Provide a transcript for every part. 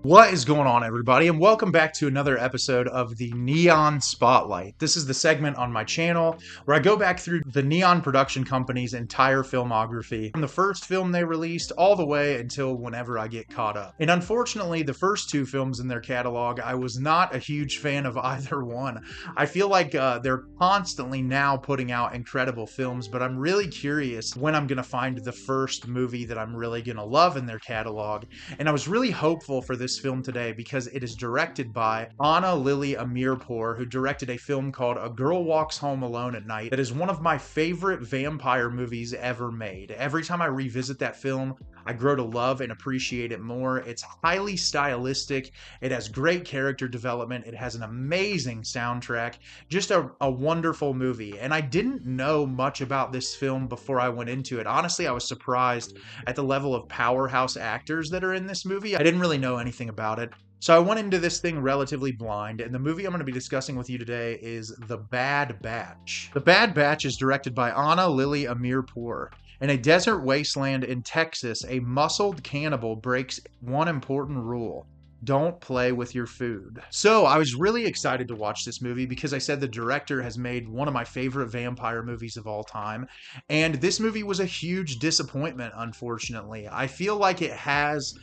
What is going on, everybody, and welcome back to another episode of the Neon Spotlight. This is the segment on my channel where I go back through the Neon production company's entire filmography, from the first film they released all the way until whenever I get caught up. And unfortunately, the first two films in their catalog, I was not a huge fan of either one. I feel like they're constantly now putting out incredible films, but I'm really curious when I'm going to find the first movie that I'm really going to love in their catalog. And I was really hopeful for this film today because it is directed by Ana Lily Amirpour, who directed a film called A Girl Walks Home Alone at Night that is one of my favorite vampire movies ever made. Every time I revisit that film, I grow to love and appreciate it more. It's highly stylistic. It has great character development. It has an amazing soundtrack. Just a wonderful movie. And I didn't know much about this film before I went into it. Honestly, I was surprised at the level of powerhouse actors that are in this movie. I didn't really know anything about it. So I went into this thing relatively blind, and the movie I'm going to be discussing with you today is The Bad Batch. The Bad Batch is directed by Ana Lily Amirpour. In a desert wasteland in Texas, a muscled cannibal breaks one important rule: don't play with your food. So I was really excited to watch this movie because I said the director has made one of my favorite vampire movies of all time. And this movie was a huge disappointment, unfortunately. I feel like it has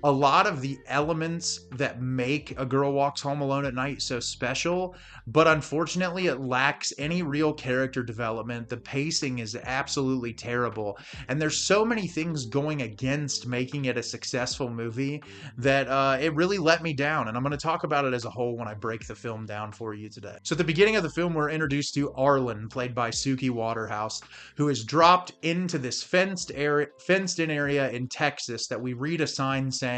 a lot of the elements that make A Girl Walks Home Alone at Night so special, but unfortunately it lacks any real character development. The pacing is absolutely terrible, and there's so many things going against making it a successful movie that it really let me down, and I'm going to talk about it as a whole when I break the film down for you today. So at the beginning of the film, we're introduced to Arlen, played by Suki Waterhouse, who is dropped into this fenced-in area in Texas that we read a sign saying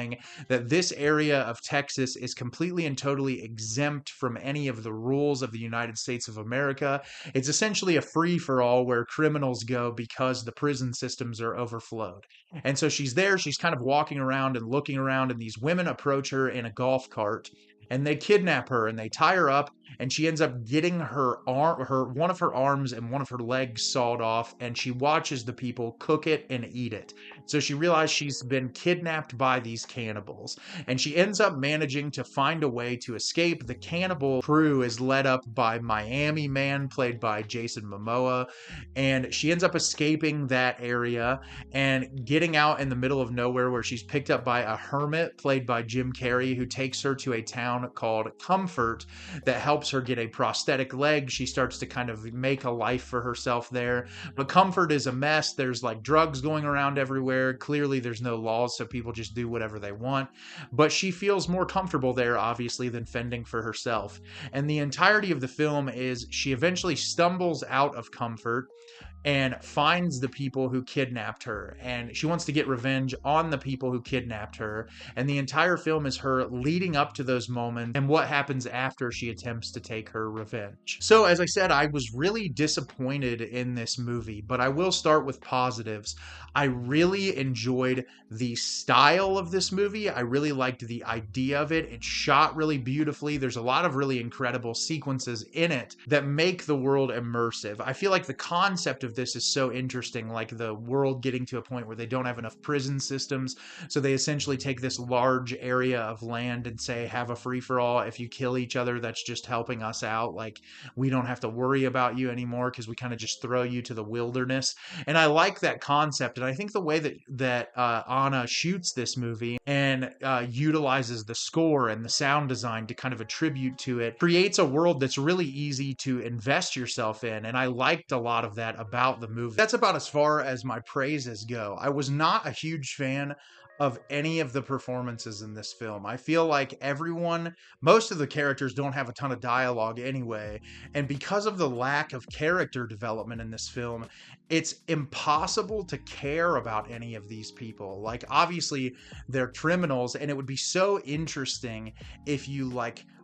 that this area of Texas is completely and totally exempt from any of the rules of the United States of America. It's essentially a free-for-all where criminals go because the prison systems are overflowed. And so she's there, she's kind of walking around and looking around, and these women approach her in a golf cart, and they kidnap her and they tie her up, and she ends up getting one of her arms and one of her legs sawed off, and she watches the people cook it and eat it. So she realizes she's been kidnapped by these cannibals, and she ends up managing to find a way to escape. The cannibal crew is led up by Miami Man, played by Jason Momoa, and she ends up escaping that area and getting out in the middle of nowhere, where she's picked up by a hermit played by Jim Carrey, who takes her to a town called Comfort that helps her get a prosthetic leg. She starts to kind of make a life for herself there, but Comfort is a mess. There's like drugs going around everywhere. Clearly there's no laws, so people just do whatever they want, but she feels more comfortable there, obviously, than fending for herself. And the entirety of the film is she eventually stumbles out of Comfort and finds the people who kidnapped her, and she wants to get revenge on the people who kidnapped her. And the entire film is her leading up to those moments and what happens after she attempts to take her revenge. So as I said, I was really disappointed in this movie, but I will start with positives. I really enjoyed the style of this movie. I really liked the idea of it. It's shot really beautifully. There's a lot of really incredible sequences in it that make the world immersive. I feel like the concept of this is so interesting, like the world getting to a point where they don't have enough prison systems, so they essentially take this large area of land and say, have a free-for-all. If you kill each other, that's just helping us out. Like, we don't have to worry about you anymore because we kind of just throw you to the wilderness. And I like that concept, and I think the way that Anna shoots this movie and utilizes the score and the sound design to kind of attribute to it creates a world that's really easy to invest yourself in, and I liked a lot of that about the movie. That's about as far as my praises go. I was not a huge fan of any of the performances in this film. I feel like most of the characters don't have a ton of dialogue anyway, and because of the lack of character development in this film, it's impossible to care about any of these people. Like, obviously they're criminals, and it would be so interesting if you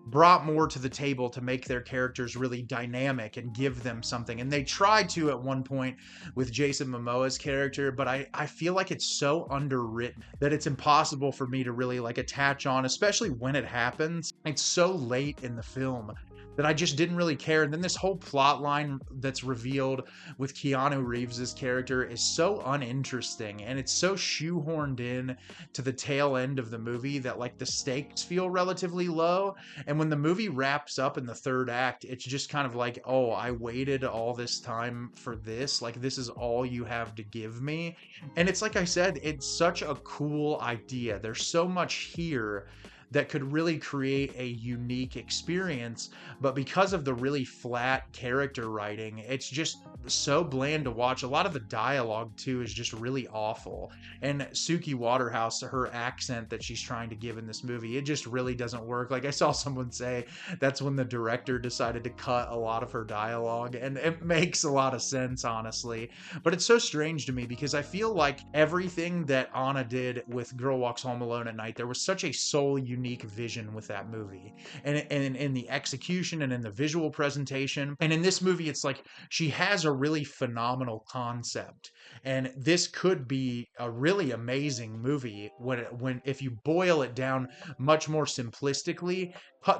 brought more to the table to make their characters really dynamic and give them something. And they tried to at one point with Jason Momoa's character, but I feel like it's so underwritten that it's impossible for me to really attach on, especially when it happens. It's so late in the film that I just didn't really care. And then this whole plot line that's revealed with Keanu Reeves' character is so uninteresting, and it's so shoehorned in to the tail end of the movie that like the stakes feel relatively low. And when the movie wraps up in the third act, it's just kind of like, oh, I waited all this time for this. Like, this is all you have to give me. And it's like I said, it's such a cool idea. There's so much here that could really create a unique experience, but because of the really flat character writing, it's just so bland to watch. A lot of the dialogue too is just really awful, and Suki Waterhouse, her accent that she's trying to give in this movie, it just really doesn't work. Like, I saw someone say that's when the director decided to cut a lot of her dialogue, and it makes a lot of sense, honestly. But it's so strange to me because I feel like everything that Anna did with Girl Walks Home Alone at Night, there was such a soul unique vision with that movie, and in the execution and in the visual presentation. And in this movie, it's like she has a really phenomenal concept, and this could be a really amazing movie when if you boil it down much more simplistically.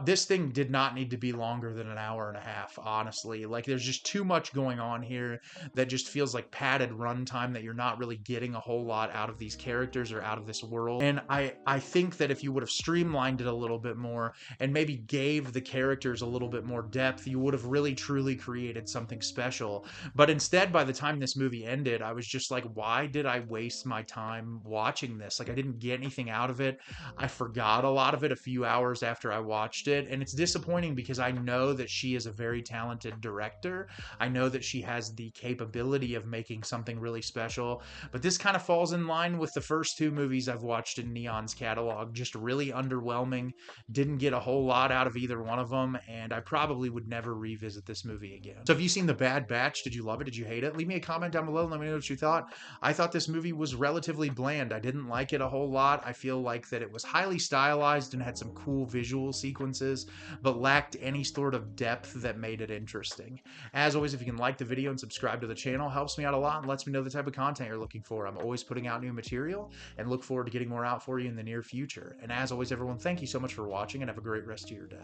This thing did not need to be longer than an hour and a half, honestly. Like, there's just too much going on here that just feels like padded runtime, that you're not really getting a whole lot out of these characters or out of this world. And I think that if you would have streamlined it a little bit more and maybe gave the characters a little bit more depth, you would have really truly created something special. But instead, by the time this movie ended, I was just like, why did I waste my time watching this? Like, I didn't get anything out of it. I forgot a lot of it a few hours after I watched it, and it's disappointing because I know that she is a very talented director. I know that she has the capability of making something really special, but this kind of falls in line with the first two movies I've watched in Neon's catalog. Just really underwhelming. Didn't get a whole lot out of either one of them, and I probably would never revisit this movie again. So have you seen The Bad Batch? Did you love it? Did you hate it? Leave me a comment down below and let me know what you thought. I thought this movie was relatively bland. I didn't like it a whole lot. I feel like that it was highly stylized and had some cool visual sequences, but lacked any sort of depth that made it interesting. As always, if you can like the video and subscribe to the channel, helps me out a lot and lets me know the type of content you're looking for. I'm always putting out new material and look forward to getting more out for you in the near future. And as always, everyone, thank you so much for watching and have a great rest of your day.